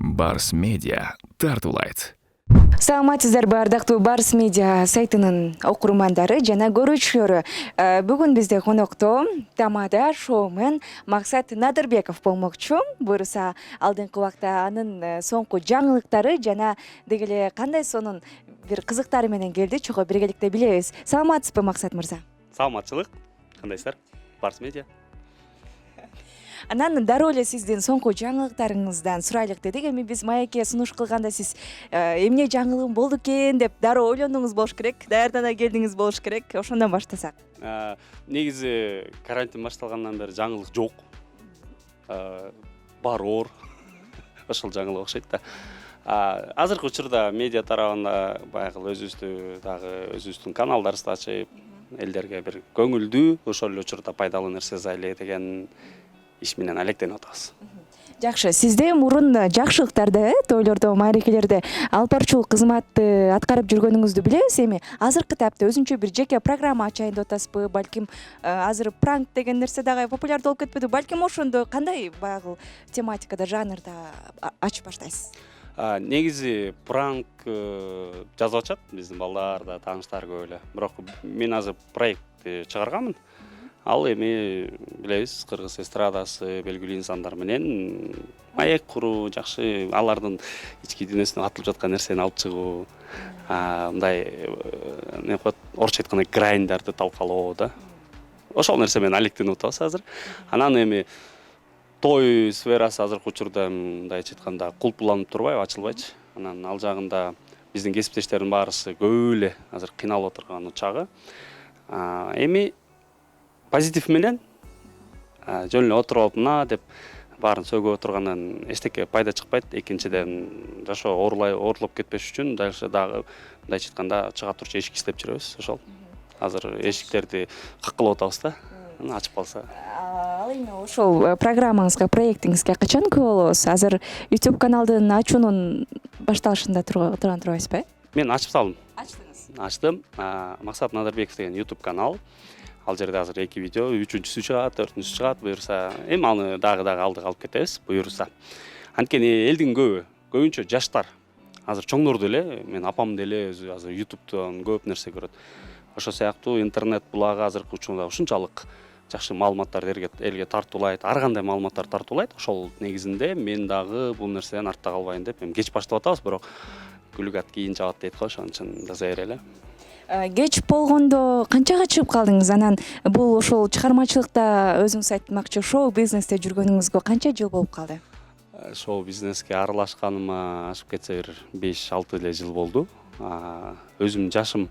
Барс Медиа тартуулайт. Саламатсыздарбы, ардактуу Барс Медиа сайтынын окурмандары жана көрүүчүлөрү. Бүгүн бизде конокто тамада шоумен Максат Надырбеков болмокчу. Буюрса алдыңкы убакта анын соңку жаңылыктары жана деги эле кандай сонун бир кызыктары менен келди, чогуу биргеликте билебиз. Саламатсызбы, Максат мырза? Саламатчылык, кандайсыздар? Барс Медиа. Анан дароо эле сиздин соңку жаңылыктарыңыздан сурайлык дедик. Эми биз маекке сунуш кылганда сиз эмне жаңылыгым болду экен деп дароо ойлондуңуз болуш керек, даярдана келдиңиз болуш керек. Ошондон баштасак. Негизи карантин башталгандан бери жаңылык жок. Бар оор. Ошол жаңылык окшойт да. Азыркы учурда медиа тарабында баягы өзүбүздүн каналдарыбызды ачып, элдерге бир көңүлдүү, ошол эле учурда пайдалуу нерсе зайле деген иш менен алектенип атабыз. Жакшы, сизде мурун жакшылыктарды, тойлордо, маарекелерде алып баруучулук кызматты аткарып жүргөнүңүздү билебиз. Эми азыркы тапта өзүнчө бир жеке программа ачайын деп атасызбы? Балким азыр пранк деген нерсе дагы популярдуу болуп кетпеди? Балким ошондо кандай баягы тематикада, жанрда ачып баштайсыз? Негизи пранк жазып атышат биздин балдар да, тааныштар көп эле. Бирок мен азыр проектти чыгарганмын. Ал эми билебиз, кыргыз эстрадасы белгилүү инсандар менен маек куруу, жакшы алардын ички дүйнөсүнөн атылып жаткан нерсени алып чыгуу, мындай эмне коет, орусча айтканда грайндарды талкалоо да. Ошол нерсе менен алектенип атабыз азыр. Анан эми той сферасы азыркы учурда мындайча айтканда кулпуланып турбайбы, ачылбайчы. Анан ал жагында биздин кесиптештердин баарысы көп эле азыр кыйналып отурган чагы. Эми позитив менен жөн эле отуруп алып мына деп баарын сөгүп отургандан эчтеке пайда чыкпайт. Экинчиден жашоо оорулуп кетпеш үчүн дагы мындайча айтканда чыга турчу эшик издеп жүрөбүз. Ошол азыр эшиктерди каккылап атабыз да. Ачып калса. Ал эми ошол программаңызга, проектиңизге качан күбө болобуз? Азыр YouTube каналдын ачуунун башталышында турганбызбы? Мен ачып салдым. Ачтыңыз? Ачтым. Максат Надырбеков деген YouTube канал. Ал жерде азыр 2 видео, 3-сү чыгат, 4-сү чыгат, буюрса. Эми аны дагы алдыга алып кетебиз, буюрса. Анткени элдин көбүнчө жаштар, азыр чоңдор деле, мен апам деле өзү азыр YouTube'тон көп нерсе көрөт. Ошол сыяктуу интернет булагы азыркы учурда ушунчалык жакшы маалыматтарды элге тартуулайт, ар кандай маалыматтар тартуулайт. Ошол негизинде мен дагы бул нерседен артта калбайын деп, эми кеч баштап атабыз, бирок күлүгат кийин жагат дейт го, ошон үчүн жаза берели. Кеч болгондо канчага чыгып калдыңыз? Анан бул ошол чыгармачылыкта өзүңүз айтмакчы шоу бизнесте жүргөнүңүзгө канча жыл болуп калды? Шоу бизнеске аралашканыма ашып кетсе бир 5-6 эле жыл болду. Өзүмдүн жашым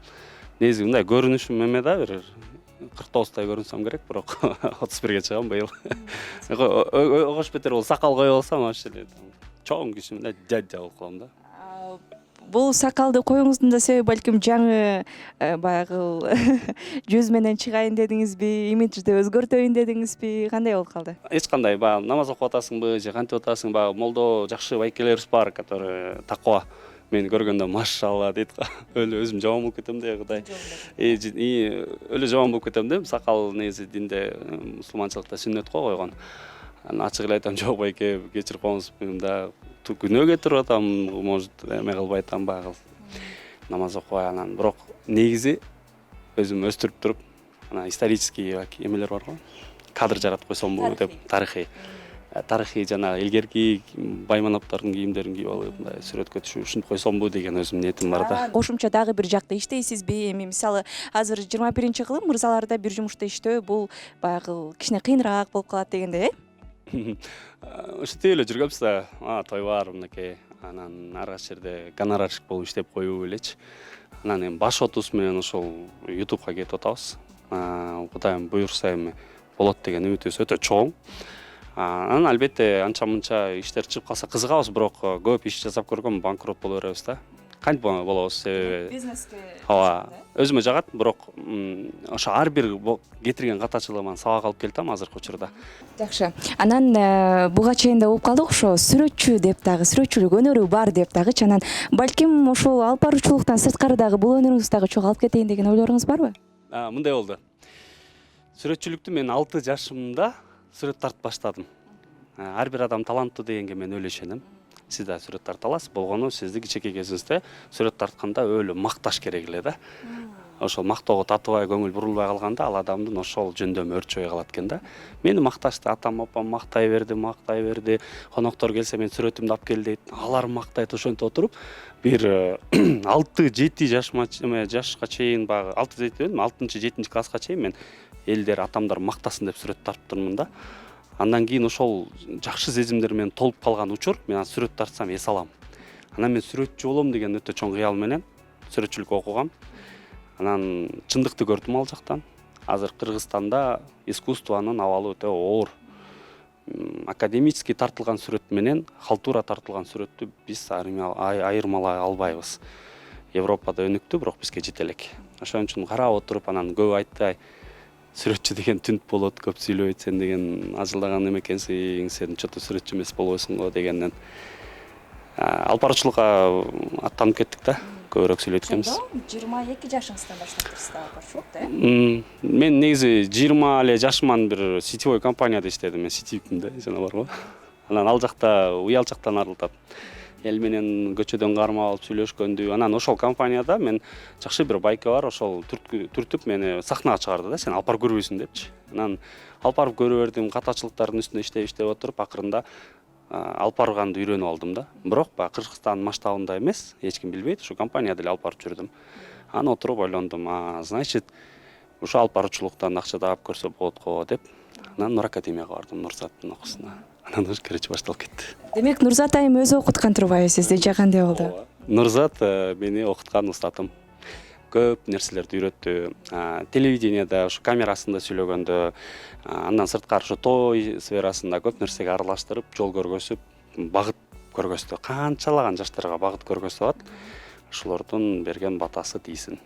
негизи мындай көрүнүшүм эме да, бир 49 көрүнсөм керек, бирок 31ге чыгам быйыл. Огош бетер бул сакал коюп алсам, вообще эле чоң киши мындай дядя болуп калам да. Бул сакалды коюңуздун да себеби балким жаңы баягы жүз менен чыгайын дедиңизби, имиджди өзгөртөйүн дедиңизби, кандай болуп калды? Эч кандай, баягы намаз окуп атасыңбы же кантип атасың, баягы молдо жакшы байкелерибиз бар, которые таква. Мени көргөндө машалла дейт го. Өлө өзүм жаман болуп кетем да, Кудай. Өлө жаман болуп кетем да, сакал негизи динде, мусулманчылыкта сүннөт койгон. Анан ачык эле айтам, жок байке, кечирип коюңуз, мен да күнөө кетирип атам, может, эме кылбай атам, баягы намаз окубай. Анан бирок негизи өзүм өстүрүп туруп, анан исторический эмелер бар го. Кадр жаратып койсомбу деп, тарыхый жана илгерки байманаптардын кийимдерин кийип алып, мындай сүрөткө түшүп ушинтип койсомбу деген өзүмдүн ниетим бар да. Кошумча дагы бир жакта иштейсизби? Эми мисалы азыр 21-кылым мырзаларда бир жумушта иштөө бул баягы кичине кыйыныраак болуп калат дегенде, Ошентип эле жүргөнбүз да. Той бар мынакей. Анан ар кайсы жерде гонорарщик болуп иштеп коюу элечи. Анан эми баш отубуз менен ошол YouTube'га кетип атабыз. Кудайым буйрса эми болот деген үмүтүбүз өтө чоң. Анан албетте анча-мынча иштер чыгып калса кызыгабыз, бирок көп иш жасап көргөм, банкрот боло беребиз да. Кантип болобуз, себеби бизнеске өзүмө жагат, бирок ошо ар бир кетирген катачылыгыман сабак алып келатам азыркы учурда. Жакшы. Анан буга чейин да болуп калдык, ошо сүрөтчү деп дагы, сүрөтчүлүк өнөрү бар деп дагычы. Анан балким ошол алып баруучулуктан сырткары дагы бул өнөрүңүздү дагы чогуу алып кетейин деген ойлоруңуз барбы? Мындай болду. Сүрөтчүлүктү мен 6 жашымда сүрөт тартып баштадым. Ар бир адам таланттуу дегенге мен өлө ишенем. сиз да сүрөт тарта аласыз. Болгону сизди кичинекей кезиңизде сүрөт тартканда өлө макташ керек эле да. Ошол мактоого татыбай көңүл бурулбай калганда ал адамдын ошол жөндөмү өрчөй калат экен да. Мени макташты, атам апам мактай берди. Коноктор келсе мен сүрөтүмдү алып кел дейт. Алар мактайт, ошентип отуруп бир 6-7 жашка чейин баягы 6-7 класска чейин мен элдер, атамдар мактасын деп сүрөт тарттырмын да. Андан кийин ошол жакшы сезимдер менен толуп калган учур, мен сүрөт тартсам эс алам. Анан мен сүрөтчү болом деген өтө чоң кыял менен сүрөтчүлүк окугам. Анан чындыкты көрдүм ал жактан. Азыр Кыргызстанда искусствонун абалы өтө оор. Академический тартылган сүрөт менен халтура тартылган сүрөттү биз айырмалай албайбыз. Европада өнүктү, бирок бизге жете элек. Ошон үчүн карап отуруп, анан көп айттай сүрөтчү деген түнт болот, көп сүйлөйт, сен деген ажылдаган эме экенсиң, сен чото сүрөтчү эмес болбойсуң го дегенден алып баруучулукка аттанып кеттик да. Көбүрөөк сүйлөйт экенбиз. 22 жашыңыздан баштаптырсыз да алып да? Мен негизи 20 эле жашыман бир сетевой компанияда иштедим. Мен сетевикмин да, жана бар го. Анан ал жакта уялчактан арылтат. Эл менен көчөдөн кармап алып сүйлөшкөндү. Анан ошол компанияда мен жакшы бир байке бар, ошол түртүп мени сахнага чыгарды да, сен алып барып көрбөйсүң депчи. Анан алып барып көрө бердим, катачылыктардын үстүндө иштеп отуруп, акырында алып барганды үйрөнүп алдым да. Бирок баягы Кыргызстан масштабында эмес, эч ким билбейт, ошо компанияда эле алып барып жүрдүм. Аны отуруп ойлондум, значит, ошо алып баруучулуктан акча таап көрсө болот го деп. Анан Нур Академияга бардым, Нурзаттын окуусуна. Анан ушу керечи башталып кетти. Демек Нурзат айым өзү окуткан турбайбы сизди, же кандай болду? Нурзат мени окуткан устатым. Көп нерселерди үйрөттү. Телевидениеда ушу камерасында сүйлөгөндө, андан сырткары ушу той сферасында көп нерсеге аралаштырып, жол көргөзүп, багыт көргөздү. Канчалаган жаштарга багыт көргөзүп атат. Ошолордун берген батасы тийсин.